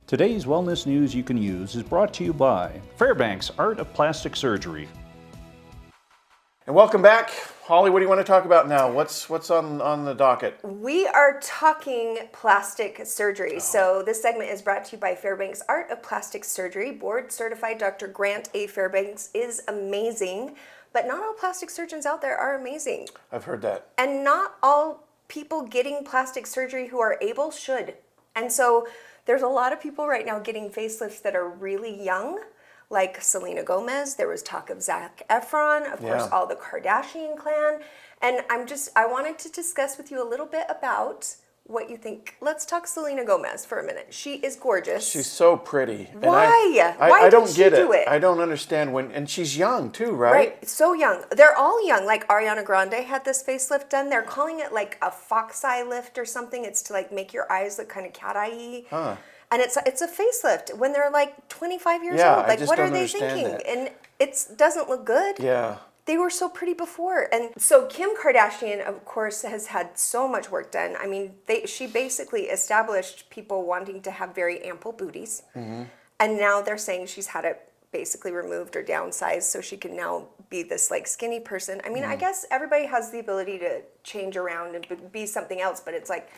Today's wellness news you can use is brought to you by Fairbanks Art of Plastic Surgery. And welcome back. Holly, what do you want to talk about now? What's on the docket? We are talking plastic surgery. So this segment is brought to you by Fairbanks Art of Plastic Surgery. Board certified Dr. Grant A. Fairbanks is amazing, but not all plastic surgeons out there are amazing. I've heard that. And not all people getting plastic surgery who are able should. And so there's a lot of people right now getting facelifts that are really young, like Selena Gomez. There was talk of Zac Efron, of course, all the Kardashian clan. And I wanted to discuss with you a little bit about what you think. Let's talk Selena Gomez for a minute. She is gorgeous. She's so pretty. Why? And Why I don't did get she do it? I don't understand and she's young too, right? Right, so young. They're all young. Like Ariana Grande had this facelift done. They're calling it like a fox eye lift or something. It's to like make your eyes look kind of cat-eye-y. Huh. And it's a facelift when they're like 25 years Yeah, old. I Like, just what don't are they understand thinking? that. And it doesn't look good. Yeah. They were so pretty before. And so Kim Kardashian, of course, has had so much work done. I mean, she basically established people wanting to have very ample booties. Mm-hmm. And now they're saying she's had it basically removed or downsized so she can now be this like skinny person. I mean, I guess everybody has the ability to change around and be something else, but it's like,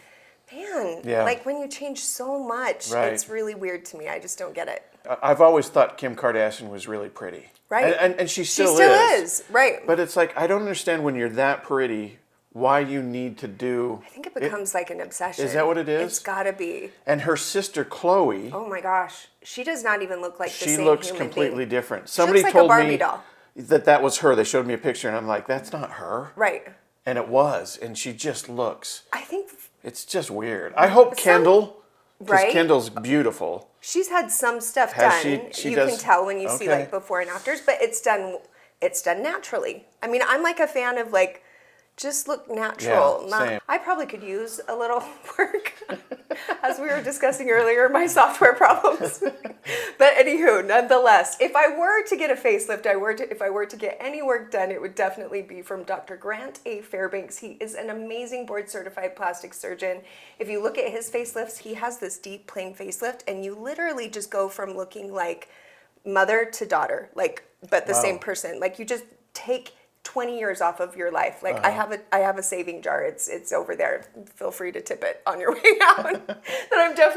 man, like when you change so much, it's really weird to me. I just don't get it. I've always thought Kim Kardashian was really pretty. Right. And she still is. Right. But it's like, I don't understand when you're that pretty, why you need to do... I think it becomes like an obsession. Is that what it is? It's gotta be. And her sister, Chloe... Oh my gosh. She does not even look like the same She looks human completely being. different. She Somebody looks like told a Barbie me doll. that was her. They showed me a picture and I'm like, that's not her. Right. And it was. And she just looks... I think... It's just weird. I hope Kendall... Because right? Kendall's beautiful. She's had some stuff done. She you does, can tell when you see like before and afters, but it's done naturally. I mean, I'm like a fan of like just look natural. Yeah, same. I probably could use a little work, as we were discussing earlier, my software problems. But anywho, nonetheless, if I were to get a facelift, if I were to get any work done, it would definitely be from Dr. Grant A. Fairbanks. He is an amazing board-certified plastic surgeon. If you look at his facelifts, he has this deep plain facelift, and you literally just go from looking like mother to daughter, but the same person. Like you just take 20 years off of your life. Like I have a saving jar. It's over there. Feel free to tip it on your way out.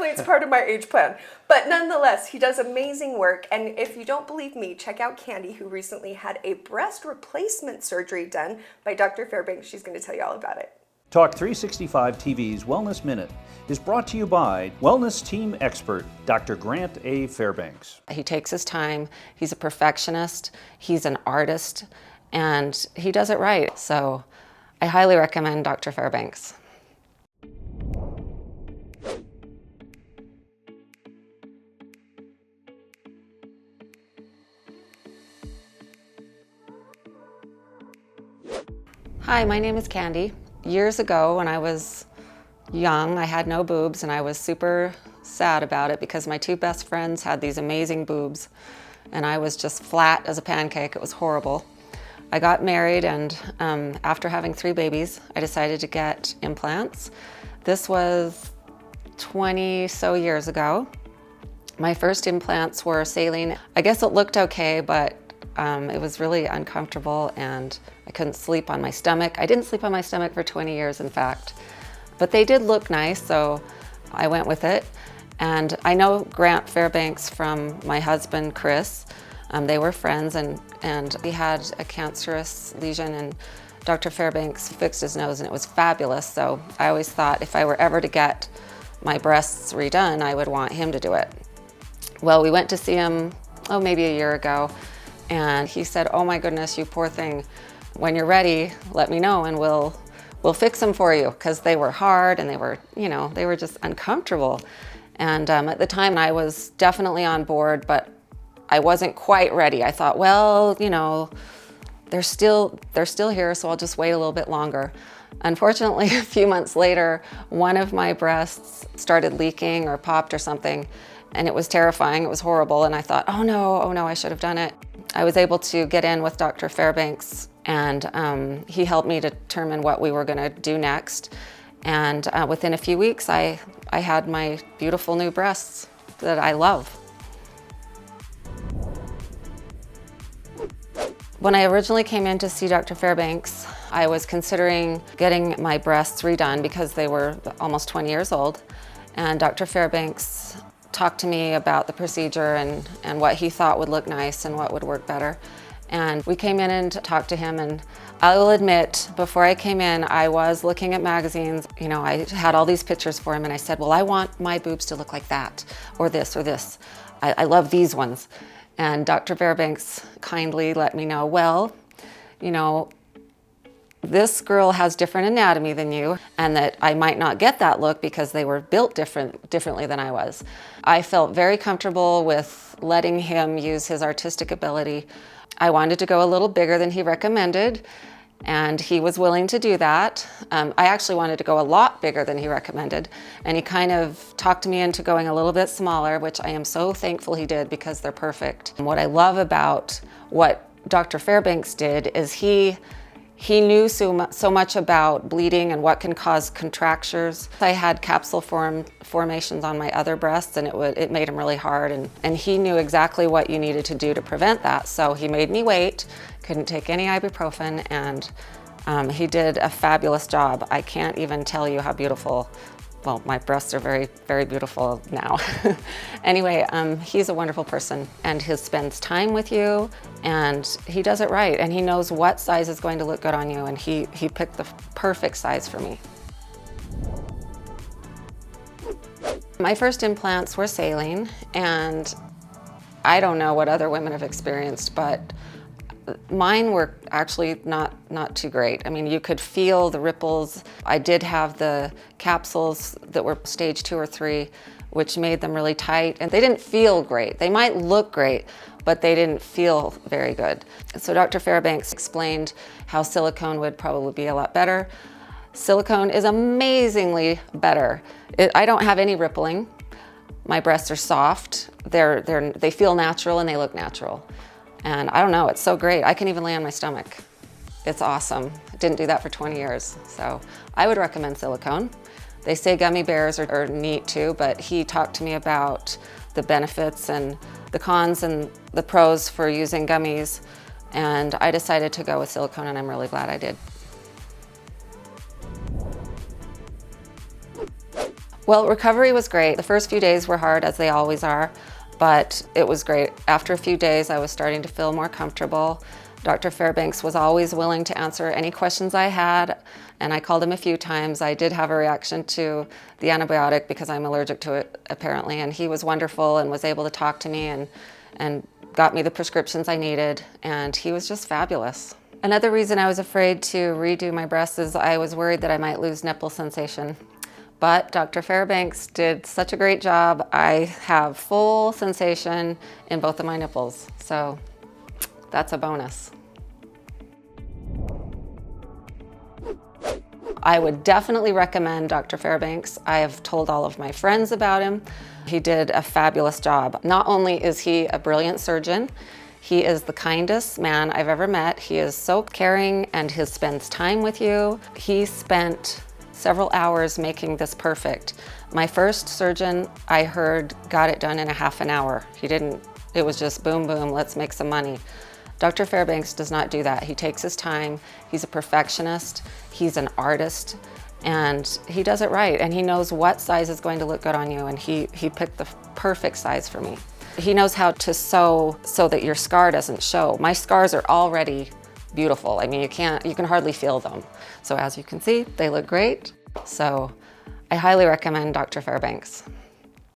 It's part of my age plan. But nonetheless, he does amazing work. And if you don't believe me, check out Candy, who recently had a breast replacement surgery done by Dr. Fairbanks. She's going to tell you all about it. Talk 365 TV's Wellness Minute is brought to you by wellness team expert Dr. Grant A. Fairbanks. He takes his time. He's a perfectionist. He's an artist. And he does it right. So I highly recommend Dr. Fairbanks. Hi, my name is Candy. Years ago when I was young, I had no boobs and I was super sad about it because my two best friends had these amazing boobs and I was just flat as a pancake. It was horrible. I got married and after having 3 babies, I decided to get implants. This was 20 so years ago. My first implants were saline. I guess it looked okay, but it was really uncomfortable and I couldn't sleep on my stomach. I didn't sleep on my stomach for 20 years, in fact. But they did look nice, so I went with it. And I know Grant Fairbanks from my husband, Chris. They were friends and he had a cancerous lesion and Dr. Fairbanks fixed his nose and it was fabulous. So I always thought if I were ever to get my breasts redone, I would want him to do it. Well, we went to see him, maybe a year ago, and he said, oh my goodness, you poor thing. When you're ready, let me know and we'll fix them for you, because they were hard and they were just uncomfortable. And at the time I was definitely on board, but I wasn't quite ready. I thought, well, they're still here, so I'll just wait a little bit longer. Unfortunately, a few months later, one of my breasts started leaking or popped or something, and it was terrifying. It was horrible, and I thought, oh no, I should have done it. I was able to get in with Dr. Fairbanks, and he helped me determine what we were gonna do next. And within a few weeks, I had my beautiful new breasts. that I love. When I originally came in to see Dr. Fairbanks, I was considering getting my breasts redone because they were almost 20 years old. And Dr. Fairbanks talked to me about the procedure and what he thought would look nice and what would work better. And we came in and talked to him, and I will admit, before I came in, I was looking at magazines. You know, I had all these pictures for him, and I said, well, I want my boobs to look like that, or this, or this. I love these ones. And Dr. Fairbanks kindly let me know, well, you know, this girl has different anatomy than you, and that I might not get that look because they were built differently than I was. I felt very comfortable with letting him use his artistic ability. I wanted to go a little bigger than he recommended, and he was willing to do that. I actually wanted to go a lot bigger than he recommended, and he kind of talked me into going a little bit smaller, which I am so thankful he did because they're perfect. And what I love about what Dr. Fairbanks did is he knew so much about bleeding and what can cause contractures. I had capsule formations on my other breasts, and it made them really hard, and he knew exactly what you needed to do to prevent that. So he made me wait, couldn't take any ibuprofen, and he did a fabulous job. I can't even tell you how beautiful. Well, my breasts are very, very beautiful now. Anyway, he's a wonderful person, and he spends time with you, and he does it right, and he knows what size is going to look good on you, and he picked the perfect size for me. My first implants were saline, and I don't know what other women have experienced, but mine were actually not too great. I mean, you could feel the ripples. I did have the capsules that were stage 2 or 3, which made them really tight, and they didn't feel great. They might look great, but they didn't feel very good. So Dr. Fairbanks explained how silicone would probably be a lot better. Silicone is amazingly better. I don't have any rippling. My breasts are soft. They feel natural and they look natural. And I don't know, it's so great. I can even lay on my stomach. It's awesome. I didn't do that for 20 years. So I would recommend silicone. They say gummy bears are neat too, but he talked to me about the benefits and the cons and the pros for using gummies. And I decided to go with silicone, and I'm really glad I did. Well, recovery was great. The first few days were hard, as they always are, but it was great. After a few days, I was starting to feel more comfortable. Dr. Fairbanks was always willing to answer any questions I had, and I called him a few times. I did have a reaction to the antibiotic because I'm allergic to it, apparently, and he was wonderful and was able to talk to me and got me the prescriptions I needed, and he was just fabulous. Another reason I was afraid to redo my breasts is I was worried that I might lose nipple sensation. But Dr. Fairbanks did such a great job. I have full sensation in both of my nipples, so that's a bonus. I would definitely recommend Dr. Fairbanks. I have told all of my friends about him. He did a fabulous job. Not only is he a brilliant surgeon, he is the kindest man I've ever met. He is so caring, and he spends time with you. He spent several hours making this perfect. My first surgeon, I heard, got it done in a half an hour. It was just boom, boom, let's make some money. Dr. Fairbanks does not do that. He takes his time. He's a perfectionist. He's an artist, and he does it right. And he knows what size is going to look good on you, and he picked the perfect size for me. He knows how to sew so that your scar doesn't show. My scars are already beautiful. I mean, you can hardly feel them. So as you can see, they look great. So I highly recommend Dr. Fairbanks.